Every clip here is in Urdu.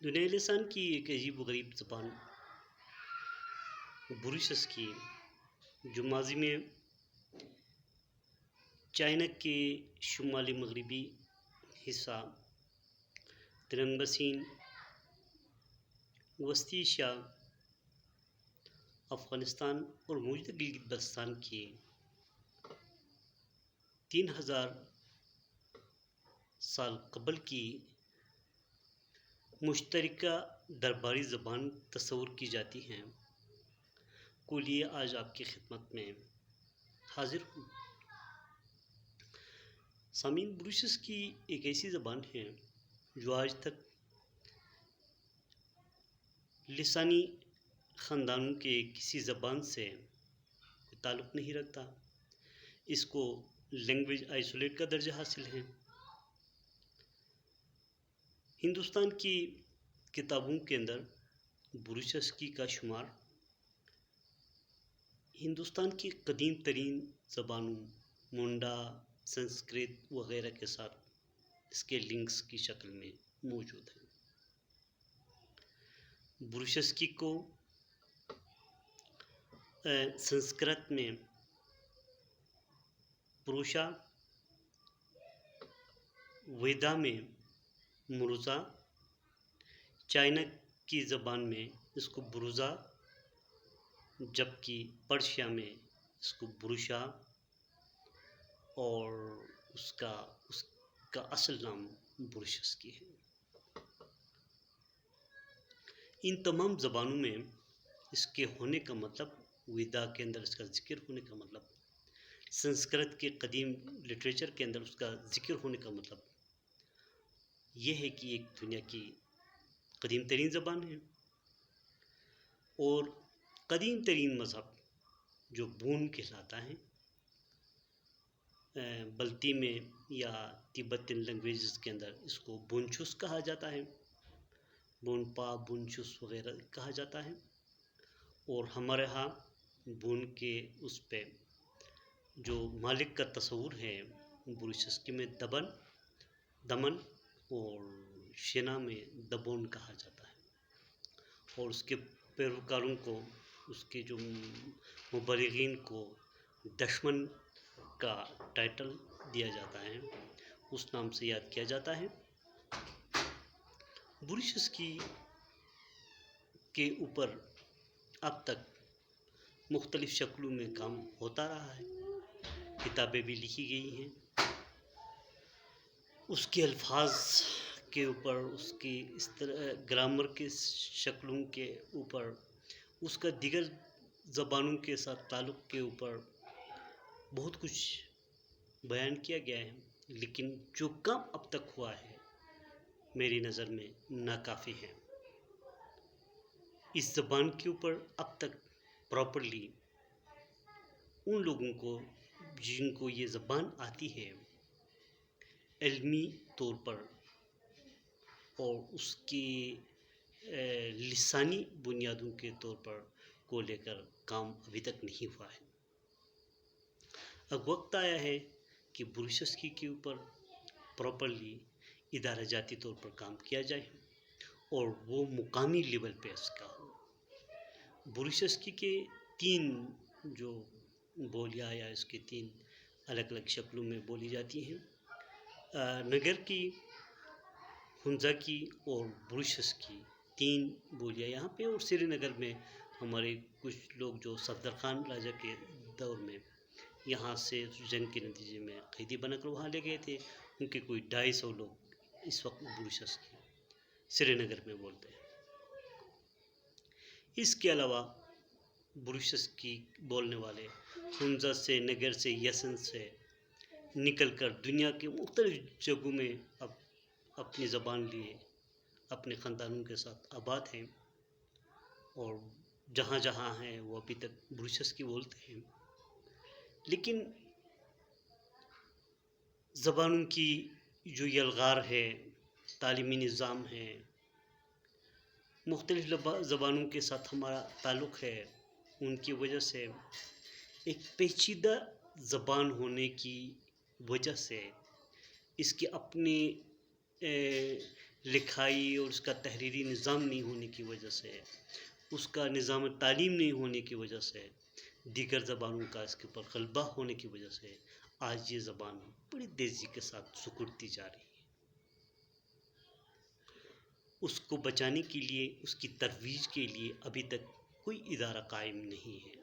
دنیا لسان کی ایک عجیب و غریب زبان بروشس کی، جو ماضی میں چائنا کے شمالی مغربی حصہ، ترنبسین، وسطی ایشیا، افغانستان اور موجودہ گلگت بلتستان کی 3000 سال قبل کی مشترکہ درباری زبان تصور کی جاتی ہیں کو لیے آج آپ کی خدمت میں حاضر ہوں۔ سامعین، بروشس کی ایک ایسی زبان ہے جو آج تک لسانی خاندانوں کے کسی زبان سے کوئی تعلق نہیں رکھتا۔ اس کو لینگویج آئسولیٹ کا درجہ حاصل ہے۔ ہندوستان کی کتابوں کے اندر بروشس کی کا شمار ہندوستان کی قدیم ترین زبانوں منڈا، سنسکرت وغیرہ کے ساتھ اس کے لنکس کی شکل میں موجود ہیں۔ بروشس کی کو سنسکرت میں پروشا، ویدا میں مروزا، چائنا کی زبان میں اس کو بروزا، جبکہ پرشیا میں اس کو بروشا اور اس کا اصل نام بروشس کی ہے۔ ان تمام زبانوں میں اس کے ہونے کا مطلب، ویدا کے اندر اس کا ذکر ہونے کا مطلب، سنسکرت کے قدیم لٹریچر کے اندر اس کا ذکر ہونے کا مطلب یہ ہے کہ ایک دنیا کی قدیم ترین زبان ہے۔ اور قدیم ترین مذہب جو بون کہلاتا ہے، بلتی میں یا تبتن لینگویجز کے اندر اس کو بونچوس کہا جاتا ہے، بونپا، بونچوس وغیرہ کہا جاتا ہے۔ اور ہمارے ہاں بون کے اس پہ جو مالک کا تصور ہے بروشس کے میں دمن اور شینا میں دبون کہا جاتا ہے، اور اس کے پیروکاروں کو، اس کے جو مبلغین کو دشمن کا ٹائٹل دیا جاتا ہے، اس نام سے یاد کیا جاتا ہے۔ بروشس کے اوپر اب تک مختلف شکلوں میں کام ہوتا رہا ہے، کتابیں بھی لکھی گئی ہیں۔ اس کے الفاظ کے اوپر، اس کی اس طرح گرامر کے شکلوں کے اوپر، اس کا دیگر زبانوں کے ساتھ تعلق کے اوپر بہت کچھ بیان کیا گیا ہے، لیکن جو کام اب تک ہوا ہے میری نظر میں ناکافی ہے۔ اس زبان کے اوپر اب تک پراپرلی ان لوگوں کو جن کو یہ زبان آتی ہے علمی طور پر اور اس کی لسانی بنیادوں کے طور پر کو لے کر کام ابھی تک نہیں ہوا ہے۔ اب وقت آیا ہے کہ بروشس کی کے اوپر پراپرلی ادارہ جاتی طور پر کام کیا جائے اور وہ مقامی لیول پہ اس کا ہو۔ بروشس کی کے 3 جو بولیاں یا اس کے 3 الگ الگ شکلوں میں بولی جاتی ہیں، نگر کی، ہنزا کی اور بروشس کی 3 بولیاں یہاں پہ، اور سری نگر میں ہمارے کچھ لوگ جو صفدر خان راجہ کے دور میں یہاں سے جنگ کے نتیجے میں قیدی بنا کر وہاں لے گئے تھے، ان کے کوئی 250 لوگ اس وقت بروشس کی سری نگر میں بولتے ہیں۔ اس کے علاوہ بروشس کی بولنے والے ہنزا سے، نگر سے، یسن سے نکل کر دنیا کے مختلف جگہوں میں اب اپنی زبان لیے اپنے خاندانوں کے ساتھ آباد ہیں، اور جہاں جہاں ہیں وہ ابھی تک بروشس کی بولتے ہیں۔ لیکن زبانوں کی جو یلغار ہے، تعلیمی نظام ہے، مختلف زبانوں کے ساتھ ہمارا تعلق ہے، ان کی وجہ سے ایک پیچیدہ زبان ہونے کی وجہ سے اس کے اپنے لکھائی اور اس کا تحریری نظام نہیں ہونے کی وجہ سے، اس کا نظام تعلیم نہیں ہونے کی وجہ سے، دیگر زبانوں کا اس کے اوپر غلبہ ہونے کی وجہ سے آج یہ زبان بڑی تیزی کے ساتھ سکڑتی جا رہی ہے۔ اس کو بچانے کے لیے، اس کی ترویج کے لیے ابھی تک کوئی ادارہ قائم نہیں ہے۔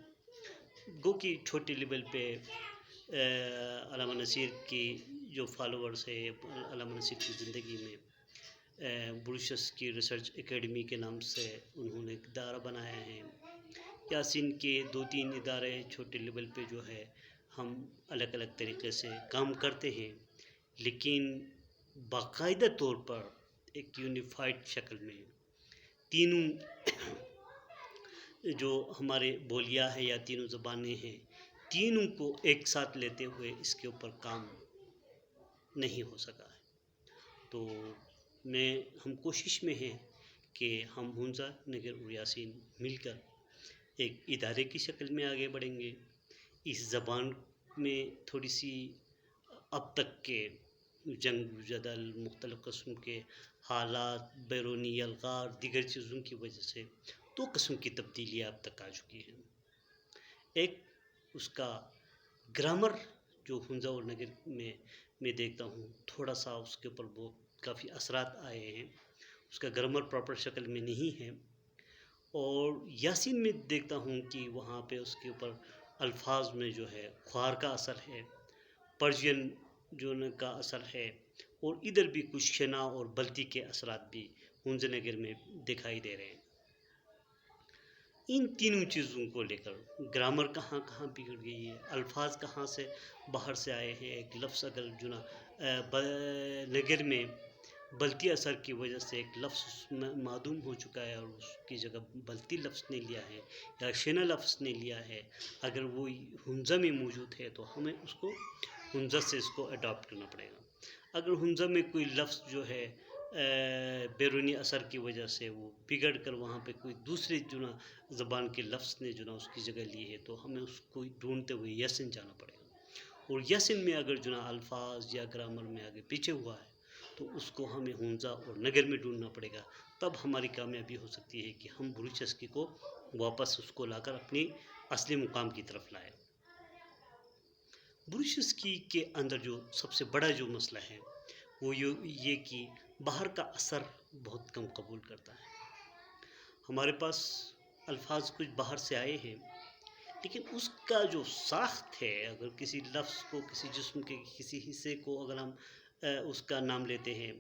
گو کہ چھوٹے لیول پہ علامہ نصیر کی جو فالوورز ہے، علامہ نصیر کی زندگی میں بروشس کی ریسرچ اکیڈمی کے نام سے انہوں نے ایک ادارہ بنایا ہے۔ یاسین کے 2-3 ادارے چھوٹے لیول پہ جو ہے ہم الگ الگ طریقے سے کام کرتے ہیں، لیکن باقاعدہ طور پر ایک یونیفائڈ شکل میں تینوں جو ہمارے بولیاں ہیں یا تینوں زبانیں ہیں، تینوں کو ایک ساتھ لیتے ہوئے اس کے اوپر کام نہیں ہو سکا ہے۔ تو ہم کوشش میں ہیں کہ ہم حمزہ، نگر اور یاسین مل کر ایک ادارے کی شکل میں آگے بڑھیں گے۔ اس زبان میں تھوڑی سی اب تک کے جنگ جدل، مختلف قسم کے حالات، بیرونی الغار، دیگر چیزوں کی وجہ سے 2 قسم کی تبدیلیاں اب تک آ چکی ہیں۔ ایک اس کا گرامر جو حمزہ اور نگر میں دیکھتا ہوں تھوڑا سا اس کے اوپر بہت کافی اثرات آئے ہیں، اس کا گرامر پراپر شکل میں نہیں ہے۔ اور یاسین میں دیکھتا ہوں کہ وہاں پہ اس کے اوپر الفاظ میں جو ہے خوار کا اثر ہے، پرشین جو کا اثر ہے، اور ادھر بھی کچھ شنا اور بلتی کے اثرات بھی حمزہ نگر میں دکھائی دے رہے ہیں۔ ان تینوں چیزوں کو لے کر گرامر کہاں کہاں بگڑ گئی ہے، الفاظ کہاں سے باہر سے آئے ہیں۔ ایک لفظ اگر نگر میں بلتی اثر کی وجہ سے ایک لفظ معدوم ہو چکا ہے اور اس کی جگہ بلتی لفظ نے لیا ہے یا شنا لفظ نے لیا ہے، اگر وہ حمزہ میں موجود ہے تو ہمیں اس کو حمزہ سے اس کو اڈاپٹ کرنا پڑے گا۔ اگر حمزہ میں کوئی لفظ جو ہے بیرونی اثر کی وجہ سے وہ بگڑ کر وہاں پہ کوئی دوسری زبان کے لفظ نے اس کی جگہ لی ہے، تو ہمیں اس کو ڈھونڈتے ہوئے یاسین جانا پڑے گا۔ اور یاسین میں اگر الفاظ یا گرامر میں آگے پیچھے ہوا ہے تو اس کو ہمیں حمزہ اور نگر میں ڈھونڈنا پڑے گا، تب ہماری کامیابی ہو سکتی ہے کہ ہم بلوچستان کو واپس اس کو لا کر اپنی اصلی مقام کی طرف لائیں۔ بلوچستان کے اندر جو سب سے بڑا جو مسئلہ ہے وہ یہ کہ باہر کا اثر بہت کم قبول کرتا ہے۔ ہمارے پاس الفاظ کچھ باہر سے آئے ہیں، لیکن اس کا جو ساخت ہے، اگر کسی لفظ کو، کسی جسم کے کسی حصے کو اگر ہم اس کا نام لیتے ہیں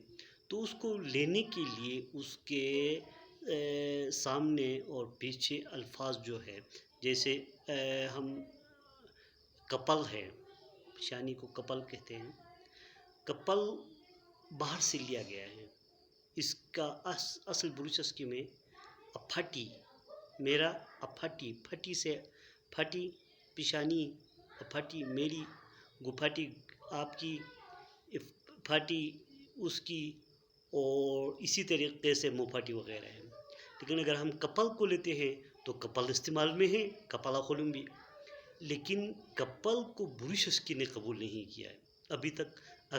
تو اس کو لینے کے لیے اس کے سامنے اور پیچھے الفاظ جو ہے، جیسے ہم کپل ہے، پیشانی کو کپل کہتے ہیں، کپل باہر سے لیا گیا ہے۔ اس کا اصل بلوچستان میں اپھاٹی، میرا اپھاٹی، پھٹی سے پھٹی، پیشانی اپھاٹی میری، گپھاٹی آپ کی، پھاٹی اس کی، اور اسی طریقے سے موپھاٹی وغیرہ ہے۔ لیکن اگر ہم کپل کو لیتے ہیں تو کپل استعمال میں ہے، کپلا خلم بھی، لیکن کپل کو بلوچستان نے قبول نہیں کیا ہے ابھی تک۔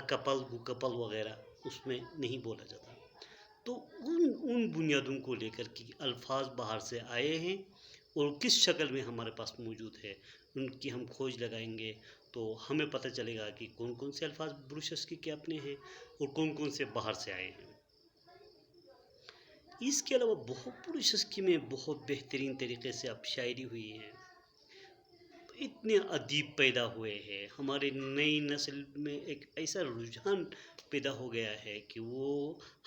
کپل گو کپل وغیرہ اس میں نہیں بولا جاتا۔ تو ان بنیادوں کو لے کر کہ الفاظ باہر سے آئے ہیں اور کس شکل میں ہمارے پاس موجود ہے، ان کی ہم کھوج لگائیں گے تو ہمیں پتہ چلے گا کہ کون کون سے الفاظ بلوچستان کے اپنے ہیں اور کون کون سے باہر سے آئے ہیں۔ اس کے علاوہ بلوچستان میں بہت بہترین طریقے سے اب شاعری ہوئی ہے، اتنے ادیب پیدا ہوئے ہیں۔ ہمارے نئی نسل میں ایک ایسا رجحان پیدا ہو گیا ہے کہ وہ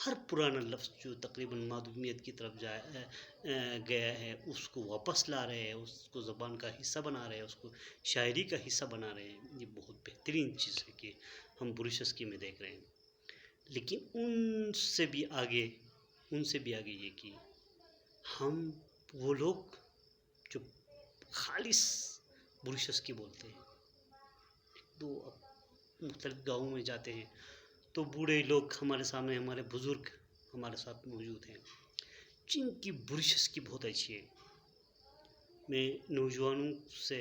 ہر پرانا لفظ جو تقریباً معدومیت کی طرف گیا ہے اس کو واپس لا رہے ہیں، اس کو زبان کا حصہ بنا رہے ہیں، اس کو شاعری کا حصہ بنا رہے ہیں۔ یہ بہت بہترین چیز ہے کہ ہم بلوچستان میں دیکھ رہے ہیں۔ لیکن ان سے بھی آگے یہ کہ ہم وہ لوگ جو خالص بلوچستان بولتے ہیں، تو مختلف گاؤں میں جاتے ہیں تو بوڑھے لوگ ہمارے سامنے، ہمارے بزرگ ہمارے ساتھ موجود ہیں جن کی بلوچستان بہت اچھی ہے۔ میں نوجوانوں سے،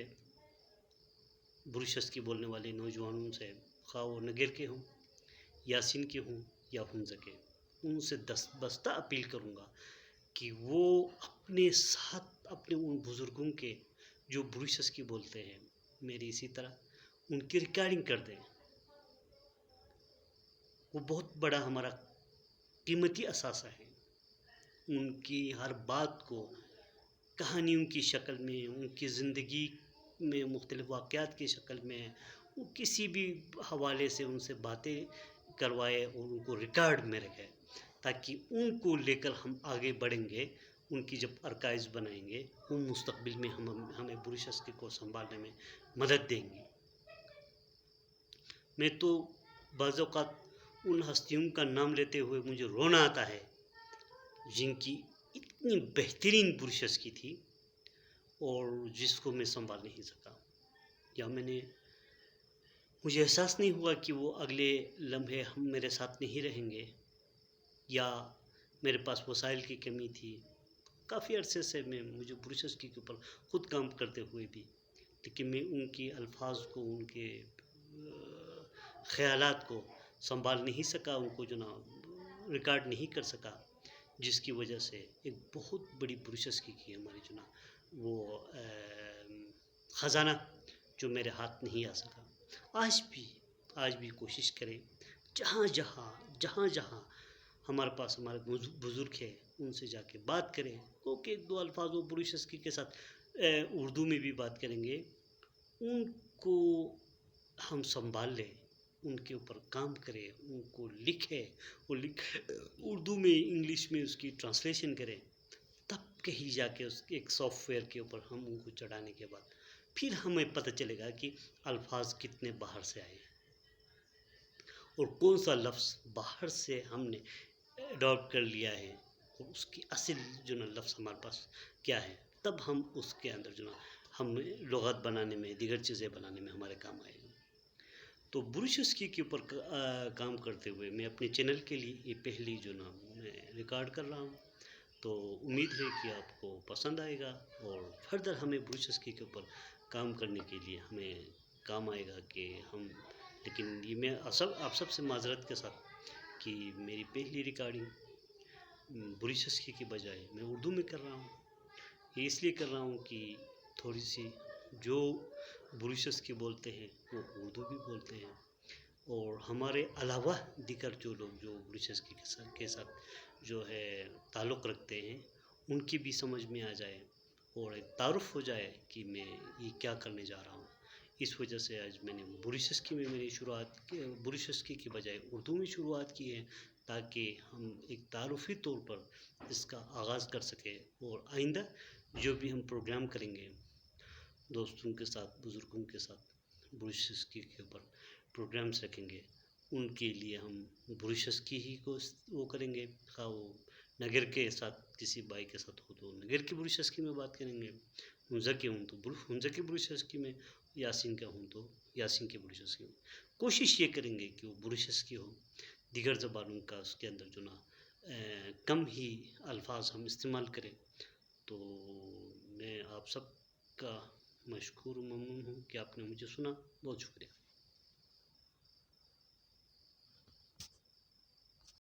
بلوچستان بولنے والے نوجوانوں سے، خواہ وہ نگر کے ہوں، یاسین کے ہوں یا ہنزکے، ان سے بستہ اپیل کروں گا کہ وہ اپنے ساتھ اپنے ان بزرگوں کے جو بروشس کی بولتے ہیں میری اسی طرح ان کی ریکارڈنگ کر دیں. وہ بہت بڑا ہمارا قیمتی اثاثہ ہے. ان کی ہر بات کو کہانیوں کی شکل میں، ان کی زندگی میں مختلف واقعات کی شکل میں، وہ کسی بھی حوالے سے ان سے باتیں کروائے اور ان کو ریکارڈ میں رکھے، تاکہ ان کو لے کر ہم آگے بڑھیں گے. ان کی جب ارکائز بنائیں گے وہ مستقبل میں ہمیں بروشس کو سنبھالنے میں مدد دیں گی. میں تو بعض اوقات ان ہستیوں کا نام لیتے ہوئے مجھے رونا آتا ہے جن کی اتنی بہترین بروشس کی تھی اور جس کو میں سنبھال نہیں سکا، یا مجھے احساس نہیں ہوا کہ وہ اگلے لمحے ہم میرے ساتھ نہیں رہیں گے، یا میرے پاس وسائل کی کمی تھی. کافی عرصے سے مجھے بروشس کے اوپر خود کام کرتے ہوئے بھی، لیکن میں ان کی الفاظ کو، ان کے خیالات کو سنبھال نہیں سکا، ان کو ریکارڈ نہیں کر سکا، جس کی وجہ سے ایک بہت بڑی بروشس کی ہماری وہ خزانہ جو میرے ہاتھ نہیں آ سکا. آج بھی کوشش کریں، جہاں جہاں ہمارے پاس ہمارے بزرگ ہیں ان سے جا کے بات کریں. اوکے، ایک دو الفاظ وہ بروشس کے ساتھ اردو میں بھی بات کریں گے، ان کو ہم سنبھال لیں، ان کے اوپر کام کریں، ان کو لکھیں، اردو میں انگلش میں اس کی ٹرانسلیشن کریں. تب کہیں جا کے اس ایک سافٹ ویئر کے اوپر ہم ان کو چڑھانے کے بعد پھر ہمیں پتہ چلے گا کہ الفاظ کتنے باہر سے آئے اور کون سا لفظ باہر سے ہم نے اڈاپٹ کر لیا ہے اور اس کی اصل لفظ ہمارے پاس کیا ہے. تب ہم اس کے اندر ہم لغات بنانے میں، دیگر چیزیں بنانے میں ہمارے کام آئے گا. تو بروشس کے اوپر کام کرتے ہوئے میں اپنے چینل کے لیے یہ پہلی میں ریکارڈ کر رہا ہوں. تو امید ہے کہ آپ کو پسند آئے گا اور فردر ہمیں بروشس کے اوپر کام کرنے کے لیے ہمیں کام آئے گا کہ لیکن یہ میں آپ سب سے معذرت کے ساتھ کہ میری پہلی ریکارڈنگ بروشس کی بجائے میں اردو میں کر رہا ہوں. یہ اس لیے کر رہا ہوں کہ تھوڑی سی جو بروشس کی بولتے ہیں وہ اردو بھی بولتے ہیں، اور ہمارے علاوہ دیگر جو لوگ جو بروشس کے ساتھ تعلق رکھتے ہیں ان کی بھی سمجھ میں آ جائے اور ایک تعارف ہو جائے کہ میں یہ کیا کرنے جا رہا ہوں. اس وجہ سے آج میں نے بروشس کی شروعات بروشس کی بجائے اردو میں شروعات کی ہے، تاکہ ہم ایک تعارفی طور پر اس کا آغاز کر سکیں. اور آئندہ جو بھی ہم پروگرام کریں گے دوستوں کے ساتھ، بزرگوں کے ساتھ بروشس کے اوپر پروگرامس رکھیں گے، ان کے لیے ہم بروشس کی ہی کو وہ کریں گے. خواہ وہ نگر کے ساتھ کسی بھائی کے ساتھ ہو تو نگر کی بروشس کی میں بات کریں گے، ہنزا کے ہوں تو ہنزا کی بروشس کی میں، یاسین کا ہوں تو یاسین کی بروشس کی میں. کوشش یہ کریں گے کہ وہ بروشس کی ہو، دیگر زبانوں کا اس کے اندر کم ہی الفاظ ہم استعمال کریں. تو میں آپ سب کا مشکور و ممنون ہوں کہ آپ نے مجھے سنا. بہت شکریہ.